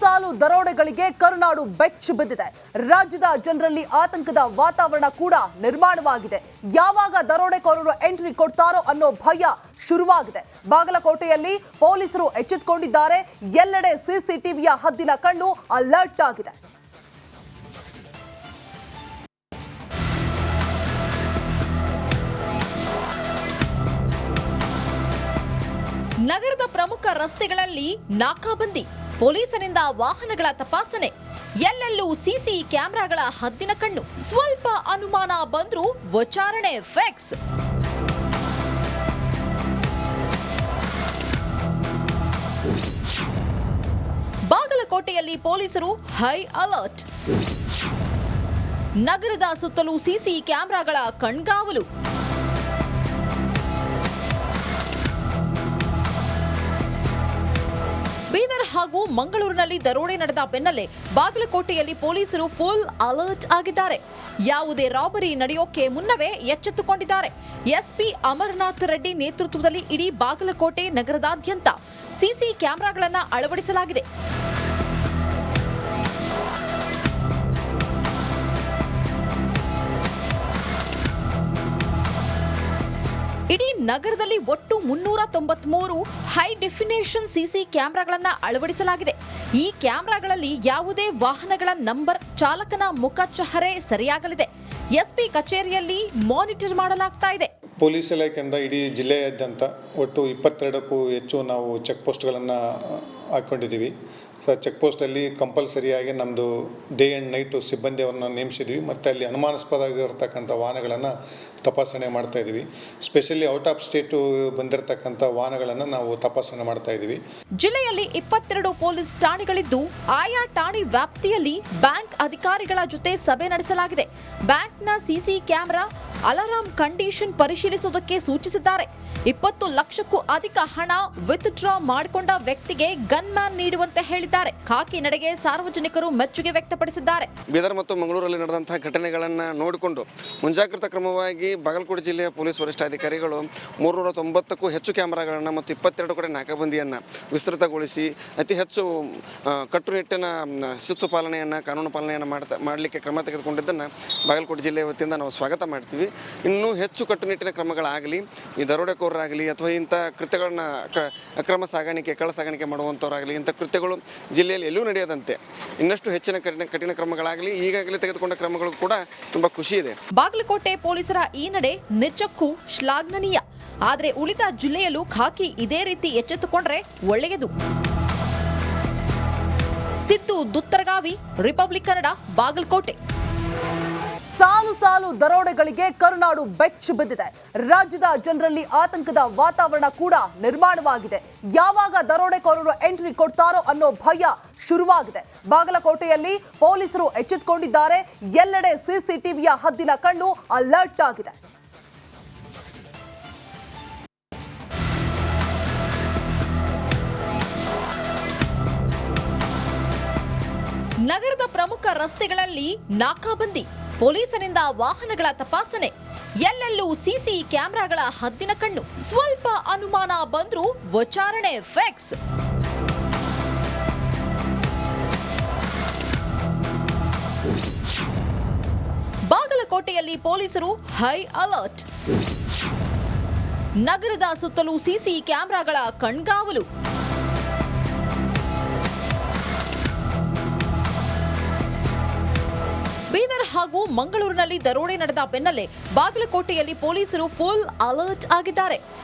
ಸಾಲು ದರೋಡೆಗಳಿಗೆ ಕರುನಾಡು ಬೆಚ್ಚಿ ಬಿದ್ದಿದೆ. ರಾಜ್ಯದ ಜನರಲ್ಲಿ ಆತಂಕದ ವಾತಾವರಣ ಕೂಡ ನಿರ್ಮಾಣವಾಗಿದೆ. ಯಾವಾಗ ದರೋಡೆಕೋರರು ಎಂಟ್ರಿ ಕೊಡ್ತಾರೋ ಅನ್ನೋ ಭಯ ಶುರುವಾಗಿದೆ. ಬಾಗಲಕೋಟೆಯಲ್ಲಿ ಪೊಲೀಸರು ಎಚ್ಚೆತ್ತುಕೊಂಡಿದ್ದಾರೆ. ಎಲ್ಲೆಡೆ ಸಿಸಿಟಿವಿಯ ಹದ್ದಿನ ಕಣ್ಣು ಅಲರ್ಟ್ ಆಗಿದೆ. ನಗರದ ಪ್ರಮುಖ ರಸ್ತೆಗಳಲ್ಲಿ ನಾಕಾಬಂದಿ, ಪೊಲೀಸರಿಂದ ವಾಹನಗಳ ತಪಾಸಣೆ, ಎಲ್ಲೆಲ್ಲೂ ಸಿಸಿ ಕ್ಯಾಮೆರಾಗಳ ಹದ್ದಿನ ಕಣ್ಣು. ಸ್ವಲ್ಪ ಅನುಮಾನ ಬಂದ್ರೂ ವಿಚಾರಣೆ ಫಿಕ್ಸ್. ಬಾಗಲಕೋಟೆಯಲ್ಲಿ ಪೊಲೀಸರು ಹೈ ಅಲರ್ಟ್. ನಗರದ ಸುತ್ತಲೂ ಸಿಸಿ ಕ್ಯಾಮೆರಾಗಳ ಕಣ್ಗಾವಲು. ಬೀದರ್ ಹಾಗೂ ಮಂಗಳೂರಿನಲ್ಲಿ ದರೋಡೆ ನಡೆದ ಬೆನ್ನಲ್ಲೇ ಬಾಗಲಕೋಟೆಯಲ್ಲಿ ಪೊಲೀಸರು ಫುಲ್ ಅಲರ್ಟ್ ಆಗಿದ್ದಾರೆ. ಯಾವುದೇ ರಾಬರಿ ನಡೆಯೋಕೆ ಮುನ್ನವೇ ಎಚ್ಚೆತ್ತುಕೊಂಡಿದ್ದಾರೆ. ಎಸ್ಪಿ ಅಮರನಾಥ್ ರೆಡ್ಡಿ ನೇತೃತ್ವದಲ್ಲಿ ಇಡೀ ಬಾಗಲಕೋಟೆ ನಗರದಾದ್ಯಂತ ಸಿಸಿ ಕ್ಯಾಮೆರಾಗಳನ್ನು ಅಳವಡಿಸಲಾಗಿದೆ. ಇಡೀ ನಗರದಲ್ಲಿ ಒಟ್ಟು 393 ಹೈ ಡೆಫಿನೇಷನ್ ಸಿಸಿ ಕ್ಯಾಮೆರಾಗಳನ್ನು ಅಳವಡಿಸಲಾಗಿದೆ. ಈ ಕ್ಯಾಮೆರಾಗಳಲ್ಲಿ ಯಾವುದೇ ವಾಹನಗಳ ನಂಬರ್, ಚಾಲಕನ ಮುಖ ಚಹರೆ ಸರಿಯಾಗಲಿದೆ. ಎಸ್ಪಿ ಕಚೇರಿಯಲ್ಲಿ ಮಾನಿಟರ್ ಮಾಡಲಾಗ್ತಾ ಇದೆ. ಪೊಲೀಸ್ ಇಲಾಖೆಯಿಂದ ಇಡೀ ಜಿಲ್ಲೆಯಾದ್ಯಂತ ಒಟ್ಟು 22ಕ್ಕೂ ಹೆಚ್ಚು ನಾವು ಚೆಕ್ ಪೋಸ್ಟ್ಗಳನ್ನು ಹಾಕ್ಕೊಂಡಿದ್ದೀವಿ. ಚೆಕ್ ಪೋಸ್ಟಲ್ಲಿ ಕಂಪಲ್ಸರಿಯಾಗಿ ನಮ್ಮದು ಡೇ ಆ್ಯಂಡ್ ನೈಟು ಸಿಬ್ಬಂದಿಯವ್ರನ್ನ ನೇಮಿಸಿದ್ವಿ ಮತ್ತು ಅಲ್ಲಿ ಅನುಮಾನಾಸ್ಪದವಾಗಿರ್ತಕ್ಕಂಥ ವಾಹನಗಳನ್ನು ತಪಾಸಣೆ ಮಾಡ್ತಾಯಿದ್ದೀವಿ. ಸ್ಪೆಷಲಿ ಔಟ್ ಆಫ್ ಸ್ಟೇಟು ಬಂದಿರತಕ್ಕಂಥ ವಾಹನಗಳನ್ನು ನಾವು ತಪಾಸಣೆ ಮಾಡ್ತಾಯಿದ್ದೀವಿ. ಜಿಲ್ಲೆಯಲ್ಲಿ 22 ಪೊಲೀಸ್ ಠಾಣೆಗಳಿದ್ದು ಆಯಾ ಠಾಣೆ ವ್ಯಾಪ್ತಿಯಲ್ಲಿ ಬ್ಯಾಂಕ್ ಅಧಿಕಾರಿಗಳ ಜೊತೆ ಸಭೆ ನಡೆಸಲಾಗಿದೆ. ಬ್ಯಾಂಕ್ನ ಸಿಸಿ ಕ್ಯಾಮೆರಾ ಅಲಾರಾಂ ಕಂಡೀಷನ್ ಪರಿಶೀಲಿಸುವುದಕ್ಕೆ ಸೂಚಿಸಿದ್ದಾರೆ. 20 ಲಕ್ಷಕ್ಕೂ ಅಧಿಕ ಹಣ ವಿತ್ಡ್ರಾ ಮಾಡಿಕೊಂಡ ವ್ಯಕ್ತಿಗೆ ಗನ್ ಮ್ಯಾನ್ ನೀಡುವಂತೆ ಹೇಳಿದ್ದಾರೆ. ಖಾಕಿ ನಡೆಗೆ ಸಾರ್ವಜನಿಕರು ಮೆಚ್ಚುಗೆ ವ್ಯಕ್ತಪಡಿಸಿದ್ದಾರೆ. ಬೀದರ್ ಮತ್ತು ಮಂಗಳೂರಲ್ಲಿ ನಡೆದಂತಹ ಘಟನೆಗಳನ್ನು ನೋಡಿಕೊಂಡು ಮುಂಜಾಗ್ರತಾ ಕ್ರಮವಾಗಿ ಬಾಗಲಕೋಟೆ ಜಿಲ್ಲೆಯ ಪೊಲೀಸ್ ವರಿಷ್ಠಾಧಿಕಾರಿಗಳು 390ಕ್ಕೂ ಹೆಚ್ಚು ಕ್ಯಾಮೆರಾಗಳನ್ನು ಮತ್ತು 22 ಕಡೆ ನಾಕಾಬಂದಿಯನ್ನು ವಿಸ್ತೃತಗೊಳಿಸಿ ಅತಿ ಹೆಚ್ಚು ಕಟ್ಟುನಿಟ್ಟಿನ ಶಿಸ್ತು ಪಾಲನೆಯನ್ನು, ಕಾನೂನು ಪಾಲನೆಯನ್ನು ಮಾಡಲಿಕ್ಕೆ ಕ್ರಮ ತೆಗೆದುಕೊಂಡಿದ್ದನ್ನು ಬಾಗಲಕೋಟೆ ಜಿಲ್ಲೆಯ ವತಿಯಿಂದ ನಾವು ಸ್ವಾಗತ ಮಾಡ್ತೀವಿ. ಇನ್ನೂ ಹೆಚ್ಚು ಕಟ್ಟುನಿಟ್ಟಿನ ಕ್ರಮಗಳಾಗಲಿ, ಈ ದರೋಡೆಕೋರರಾಗಲಿ ಅಥವಾ ಇಂಥ ಕೃತ್ಯಗಳನ್ನ ಅಕ್ರಮ ಸಾಗಾಣಿಕೆ, ಕಳ್ಳ ಸಾಗಾಣಿಕೆ ಮಾಡುವಂಥವರಾಗಲಿ, ಇಂಥ ಕೃತ್ಯಗಳು ಜಿಲ್ಲೆಯಲ್ಲಿ ಎಲ್ಲೂ ನಡೆಯದಂತೆ ಇನ್ನಷ್ಟು ಹೆಚ್ಚಿನ ಕಠಿಣ ಕ್ರಮಗಳಾಗಲಿ. ಈಗಾಗಲೇ ತೆಗೆದುಕೊಂಡ ಕ್ರಮಗಳು ಕೂಡ ತುಂಬ ಖುಷಿ ಇದೆ. ಬಾಗಲಕೋಟೆ ಪೊಲೀಸರ ಈ ನಡೆ ನಿಜಕ್ಕೂ ಶ್ಲಾಘನೀಯ. ಆದರೆ ಉಳಿದ ಜಿಲ್ಲೆಯಲ್ಲೂ ಖಾಕಿ ಇದೇ ರೀತಿ ಎಚ್ಚೆತ್ತುಕೊಂಡ್ರೆ ಒಳ್ಳೆಯದು. ಸಿದ್ದು ದುತ್ತರಗಾವಿ, ರಿಪಬ್ಲಿಕ್ ಕನ್ನಡ, ಬಾಗಲಕೋಟೆ. ಸಾಲು ಸಾಲು ದರೋಡೆಗಳಿಗೆ ಕರುನಾಡು ಬೆಚ್ಚಿ ಬಿದ್ದಿದೆ. ರಾಜ್ಯದ ಜನರಲ್ಲಿ ಆತಂಕದ ವಾತಾವರಣ ಕೂಡ ನಿರ್ಮಾಣವಾಗಿದೆ. ಯಾವಾಗ ದರೋಡೆಕೋರರು ಎಂಟ್ರಿ ಕೊಡ್ತಾರೋ ಅನ್ನೋ ಭಯ ಶುರುವಾಗಿದೆ. ಬಾಗಲಕೋಟೆಯಲ್ಲಿ ಪೊಲೀಸರು ಎಚ್ಚೆತ್ತುಕೊಂಡಿದ್ದಾರೆ. ಎಲ್ಲೆಡೆ ಸಿಸಿಟಿವಿಯ ಹದ್ದಿನ ಕಣ್ಣು ಅಲರ್ಟ್ ಆಗಿದೆ. ನಗರದ ಪ್ರಮುಖ ರಸ್ತೆಗಳಲ್ಲಿ ನಾಕಾಬಂದಿ, ಪೊಲೀಸರಿಂದ ವಾಹನಗಳ ತಪಾಸಣೆ, ಎಲ್ಲೆಲ್ಲೂ ಸಿಸಿ ಕ್ಯಾಮೆರಾಗಳ ಹದ್ದಿನ ಕಣ್ಣು. ಸ್ವಲ್ಪ ಅನುಮಾನ ಬಂದ್ರೂ ವಿಚಾರಣೆ ಫಿಕ್ಸ್. ಬಾಗಲಕೋಟೆಯಲ್ಲಿ ಪೊಲೀಸರು ಹೈ ಅಲರ್ಟ್. ನಗರದ ಸುತ್ತಲೂ ಸಿಸಿ ಕ್ಯಾಮೆರಾಗಳ ಕಣ್ಗಾವಲು. ಬೀದರ್ ಹಾಗೂ ಮಂಗಳೂರಿನಲ್ಲಿ ದರೋಡೆ ನಡೆದ ಬೆನ್ನಲ್ಲೇ ಬಾಗಲಕೋಟೆಯಲ್ಲಿ ಪೊಲೀಸರು ಫುಲ್ ಅಲರ್ಟ್ ಆಗಿದ್ದಾರೆ.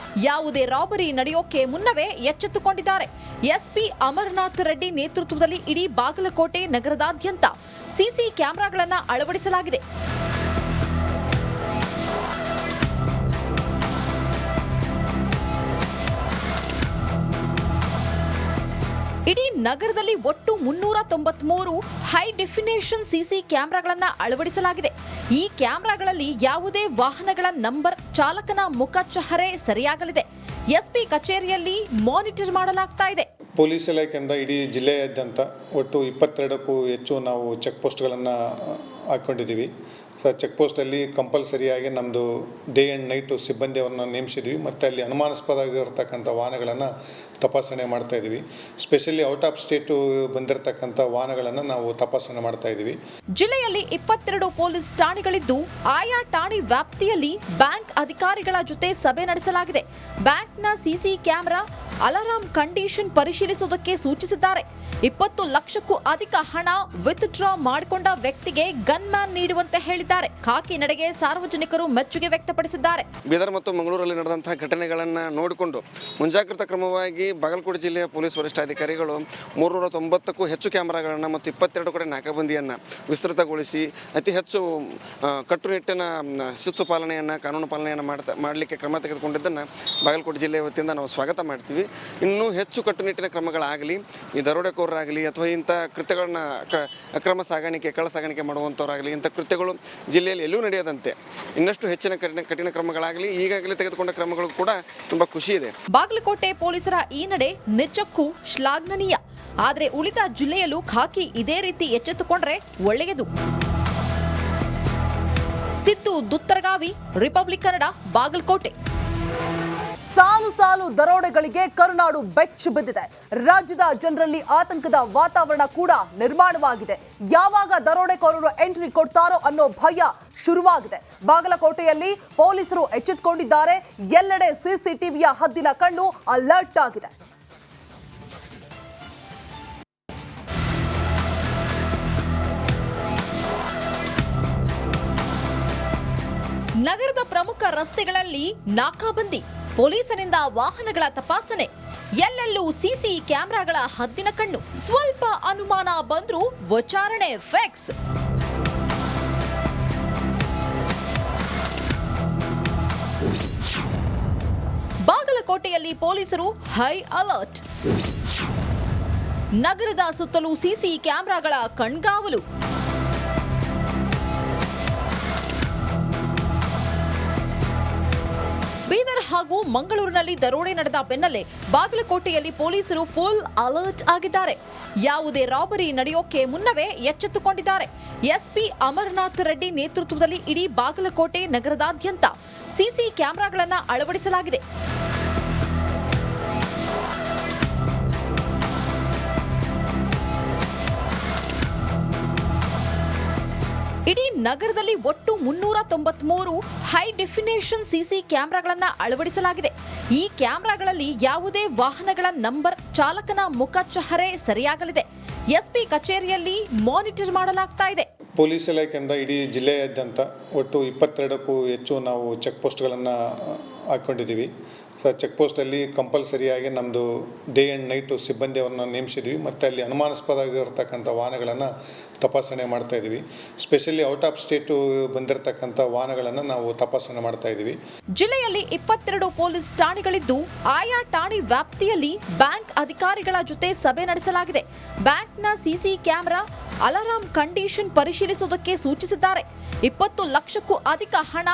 ಯಾವುದೇ ರಾಬರಿ ನಡೆಯೋಕೆ ಮುನ್ನವೇ ಎಚ್ಚೆತ್ತುಕೊಂಡಿದ್ದಾರೆ. ಎಸ್ಪಿ ಅಮರನಾಥ್ ರೆಡ್ಡಿ ನೇತೃತ್ವದಲ್ಲಿ ಇಡೀ ಬಾಗಲಕೋಟೆ ನಗರದಾದ್ಯಂತ ಸಿಸಿ ಕ್ಯಾಮೆರಾಗಳನ್ನು ಅಳವಡಿಸಲಾಗಿದೆ. ಇಡೀ ನಗರದಲ್ಲಿ ಒಟ್ಟು 393 ಹೈ ಡೆಫಿನೇಷನ್ ಸಿಸಿ ಕ್ಯಾಮೆರಾಗಳನ್ನು ಅಳವಡಿಸಲಾಗಿದೆ. ಈ ಕ್ಯಾಮೆರಾಗಳಲ್ಲಿ ಯಾವುದೇ ವಾಹನಗಳ ನಂಬರ್, ಚಾಲಕನ ಮುಖ ಚಹರೆ ಸರಿಯಾಗಲಿದೆ. ಎಸ್ಪಿ ಕಚೇರಿಯಲ್ಲಿ ಮಾನಿಟರ್ ಮಾಡಲಾಗ್ತಾ ಇದೆ. ಪೊಲೀಸ್ ಇಲಾಖೆಯಿಂದ ಇಡೀ ಜಿಲ್ಲೆಯಾದ್ಯಂತ ಒಟ್ಟು 22ಕ್ಕೂ ಹೆಚ್ಚು ನಾವು ಚೆಕ್ ಪೋಸ್ಟ್ಗಳನ್ನು ಹಾಕ್ಕೊಂಡಿದ್ದೀವಿ. ಸೊ ಚೆಕ್ ಪೋಸ್ಟಲ್ಲಿ ಕಂಪಲ್ಸರಿಯಾಗಿ ನಮ್ಮದು ಡೇ ಆ್ಯಂಡ್ ನೈಟು ಸಿಬ್ಬಂದಿಯವ್ರನ್ನ ನೇಮಿಸಿದ್ವಿ ಮತ್ತು ಅಲ್ಲಿ ಅನುಮಾನಾಸ್ಪದವಾಗಿರ್ತಕ್ಕಂಥ ವಾಹನಗಳನ್ನು ತಪಾಸಣೆ ಮಾಡ್ತಾಯಿದ್ವಿ. ಸ್ಪೆಷಲಿ ಔಟ್ ಆಫ್ ಸ್ಟೇಟು ಬಂದಿರತಕ್ಕಂಥ ವಾಹನಗಳನ್ನು ನಾವು ತಪಾಸಣೆ ಮಾಡ್ತಾಯಿದ್ವಿ. ಜಿಲ್ಲೆಯಲ್ಲಿ 22 ಪೊಲೀಸ್ ಠಾಣೆಗಳಿದ್ದು ಆಯಾ ಠಾಣೆ ವ್ಯಾಪ್ತಿಯಲ್ಲಿ ಬ್ಯಾಂಕ್ ಅಧಿಕಾರಿಗಳ ಜೊತೆ ಸಭೆ ನಡೆಸಲಾಗಿದೆ. ಬ್ಯಾಂಕ್ನ ಸಿಸಿ ಕ್ಯಾಮೆರಾ ಅಲಾರಾಂ ಕಂಡೀಷನ್ ಪರಿಶೀಲಿಸುವುದಕ್ಕೆ ಸೂಚಿಸಿದ್ದಾರೆ. 20 ಲಕ್ಷಕ್ಕೂ ಅಧಿಕ ಹಣ ವಿತ್ಡ್ರಾ ಮಾಡಿಕೊಂಡ ವ್ಯಕ್ತಿಗೆ ಗನ್ ಮ್ಯಾನ್ ನೀಡುವಂತೆ ಹೇಳಿದ್ದಾರೆ. ಖಾಕಿ ನಡೆಗೆ ಸಾರ್ವಜನಿಕರು ಮೆಚ್ಚುಗೆ ವ್ಯಕ್ತಪಡಿಸಿದ್ದಾರೆ. ಬೀದರ್ ಮತ್ತು ಮಂಗಳೂರಲ್ಲಿ ನಡೆದಂತಹ ಘಟನೆಗಳನ್ನು ನೋಡಿಕೊಂಡು ಮುಂಜಾಗ್ರತಾ ಕ್ರಮವಾಗಿ ಬಾಗಲಕೋಟೆ ಜಿಲ್ಲೆಯ ಪೊಲೀಸ್ ವರಿಷ್ಠಾಧಿಕಾರಿಗಳು 390ಕ್ಕೂ ಹೆಚ್ಚು ಕ್ಯಾಮೆರಾಗಳನ್ನು ಮತ್ತು 22 ಕಡೆ ನಾಕಾಬಂದಿಯನ್ನು ವಿಸ್ತೃತಗೊಳಿಸಿ ಅತಿ ಹೆಚ್ಚು ಕಟ್ಟುನಿಟ್ಟಿನ ಶಿಸ್ತು ಪಾಲನೆಯನ್ನು ಕಾನೂನು ಪಾಲನೆಯನ್ನು ಮಾಡಲಿಕ್ಕೆ ಕ್ರಮ ತೆಗೆದುಕೊಂಡಿದ್ದನ್ನು ಬಾಗಲಕೋಟೆ ಜಿಲ್ಲೆಯ ವತಿಯಿಂದ ನಾವು ಸ್ವಾಗತ ಮಾಡ್ತೀವಿ. ಇನ್ನೂ ಹೆಚ್ಚು ಕಟ್ಟುನಿಟ್ಟಿನ ಕ್ರಮಗಳಾಗಲಿ, ಈ ದರೋಡೆಕೋರರಾಗಲಿ ಅಥವಾ ಇಂಥ ಕೃತ್ಯಗಳನ್ನ ಅಕ್ರಮ ಸಾಗಾಣಿಕೆ ಕಳ್ಳ ಸಾಗಾಣಿಕೆ ಮಾಡುವಂಥವರಾಗಲಿ ಇಂಥ ಕೃತ್ಯಗಳು ಜಿಲ್ಲೆಯಲ್ಲಿ ಎಲ್ಲೂ ನಡೆಯದಂತೆ ಇನ್ನಷ್ಟು ಹೆಚ್ಚಿನ ಕಠಿಣ ಕ್ರಮಗಳಾಗಲಿ ಈಗಾಗಲೇ ತೆಗೆದುಕೊಂಡ ಕ್ರಮಗಳು ಕೂಡ ತುಂಬ ಖುಷಿ ಇದೆ. ಬಾಗಲಕೋಟೆ ಪೊಲೀಸರ ಈ ನಡೆ ನಿಜಕ್ಕೂ ಶ್ಲಾಘನೀಯ. ಆದರೆ ಉಳಿದ ಜಿಲ್ಲೆಯಲ್ಲೂ ಖಾಕಿ ಇದೇ ರೀತಿ ಎಚ್ಚೆತ್ತುಕೊಂಡ್ರೆ ಒಳ್ಳೆಯದು. ಸಿದ್ದು ದುತ್ತರಗಾವಿ, ರಿಪಬ್ಲಿಕ್ ಕನ್ನಡ, ಬಾಗಲಕೋಟೆ. ಸಾಲು ಸಾಲು ದರೋಡೆಗಳಿಗೆ ಕರುನಾಡು ಬೆಚ್ಚಿ ಬಿದ್ದಿದೆ. ರಾಜ್ಯದ ಜನರಲ್ಲಿ ಆತಂಕದ ವಾತಾವರಣ ಕೂಡ ನಿರ್ಮಾಣವಾಗಿದೆ. ಯಾವಾಗ ದರೋಡೆಕೋರರು ಎಂಟ್ರಿ ಕೊಡ್ತಾರೋ ಅನ್ನೋ ಭಯ ಶುರುವಾಗಿದೆ. ಬಾಗಲಕೋಟೆಯಲ್ಲಿ ಪೊಲೀಸರು ಎಚ್ಚೆತ್ತುಕೊಂಡಿದ್ದಾರೆ. ಎಲ್ಲೆಡೆ ಸಿಸಿಟಿವಿಯ ಹದ್ದಿನ ಕಣ್ಣು ಅಲರ್ಟ್ ಆಗಿದೆ. ನಗರದ ಪ್ರಮುಖ ರಸ್ತೆಗಳಲ್ಲಿ ನಾಕಾಬಂದಿ, ಪೊಲೀಸರಿಂದ ವಾಹನಗಳ ತಪಾಸಣೆ, ಎಲ್ಲೆಲ್ಲೂ ಸಿಸಿ ಕ್ಯಾಮೆರಾಗಳ ಹದ್ದಿನ ಕಣ್ಣು. ಸ್ವಲ್ಪ ಅನುಮಾನ ಬಂದ್ರೂ ವಿಚಾರಣೆ ಫಿಕ್ಸ್. ಬಾಗಲಕೋಟೆಯಲ್ಲಿ ಪೊಲೀಸರು ಹೈ ಅಲರ್ಟ್. ನಗರದ ಸುತ್ತಲೂ ಸಿಸಿ ಕ್ಯಾಮೆರಾಗಳ ಕಣ್ಗಾವಲು. ಬೀದರ್ ಹಾಗೂ ಮಂಗಳೂರಿನಲ್ಲಿ ದರೋಡೆ ನಡೆದ ಬೆನ್ನಲ್ಲೇ ಬಾಗಲಕೋಟೆಯಲ್ಲಿ ಪೊಲೀಸರು ಫುಲ್ ಅಲರ್ಟ್ ಆಗಿದ್ದಾರೆ. ಯಾವುದೇ ರಾಬರಿ ನಡೆಯೋಕೆ ಮುನ್ನವೇ ಎಚ್ಚೆತ್ತುಕೊಂಡಿದ್ದಾರೆ. ಎಸ್ಪಿ ಅಮರನಾಥ್ ರೆಡ್ಡಿ ನೇತೃತ್ವದಲ್ಲಿ ಇಡೀ ಬಾಗಲಕೋಟೆ ನಗರದಾದ್ಯಂತ ಸಿಸಿ ಕ್ಯಾಮೆರಾಗಳನ್ನು ಅಳವಡಿಸಲಾಗಿದೆ. ಇಡೀ ನಗರದಲ್ಲಿ ಒಟ್ಟು 393 ಹೈ ಡೆಫಿನೇಷನ್ ಸಿಸಿ ಕ್ಯಾಮೆರಾಗಳನ್ನು ಅಳವಡಿಸಲಾಗಿದೆ. ಈ ಕ್ಯಾಮೆರಾಗಳಲ್ಲಿ ಯಾವುದೇ ವಾಹನಗಳ ನಂಬರ್, ಚಾಲಕನ ಮುಖ ಚಹರೆ ಸರಿಯಾಗಲಿದೆ. ಎಸ್ಪಿ ಕಚೇರಿಯಲ್ಲಿ ಮಾನಿಟರ್ ಮಾಡಲಾಗ್ತಾ ಇದೆ. ಪೊಲೀಸ್ ಇಲಾಖೆಯಿಂದ ಇಡೀ ಜಿಲ್ಲೆಯಾದ್ಯಂತ ಒಟ್ಟು 22ಕ್ಕೂ ಹೆಚ್ಚು ನಾವು ಚೆಕ್ ಪೋಸ್ಟ್ಗಳನ್ನು ಹಾಕ್ಕೊಂಡಿದ್ದೀವಿ. ಸೊ ಚೆಕ್ ಪೋಸ್ಟಲ್ಲಿ ಕಂಪಲ್ಸರಿಯಾಗಿ ನಮ್ಮದು ಡೇ ಆ್ಯಂಡ್ ನೈಟು ಸಿಬ್ಬಂದಿಯವ್ರನ್ನ ನೇಮಿಸಿದ್ವಿ ಮತ್ತು ಅಲ್ಲಿ ಅನುಮಾನಾಸ್ಪದವಾಗಿರ್ತಕ್ಕಂಥ ವಾಹನಗಳನ್ನು ತಪಾಸಣೆ ಮಾಡ್ತಾಯಿದ್ವಿ. ಸ್ಪೆಷಲಿ ಔಟ್ ಆಫ್ ಸ್ಟೇಟು ಬಂದಿರತಕ್ಕಂಥ ವಾಹನಗಳನ್ನು ನಾವು ತಪಾಸಣೆ ಮಾಡ್ತಾಯಿದ್ವಿ. ಜಿಲ್ಲೆಯಲ್ಲಿ 22 ಪೊಲೀಸ್ ಠಾಣೆಗಳಿದ್ದು ಆಯಾ ಠಾಣೆ ವ್ಯಾಪ್ತಿಯಲ್ಲಿ ಬ್ಯಾಂಕ್ ಅಧಿಕಾರಿಗಳ ಜೊತೆ ಸಭೆ ನಡೆಸಲಾಗಿದೆ. ಬ್ಯಾಂಕ್ನ ಸಿಸಿ ಕ್ಯಾಮೆರಾ ಅಲಾರಾಂ ಕಂಡೀಷನ್ ಪರಿಶೀಲಿಸುವುದಕ್ಕೆ ಸೂಚಿಸಿದ್ದಾರೆ. 20 ಲಕ್ಷಕ್ಕೂ ಅಧಿಕ ಹಣ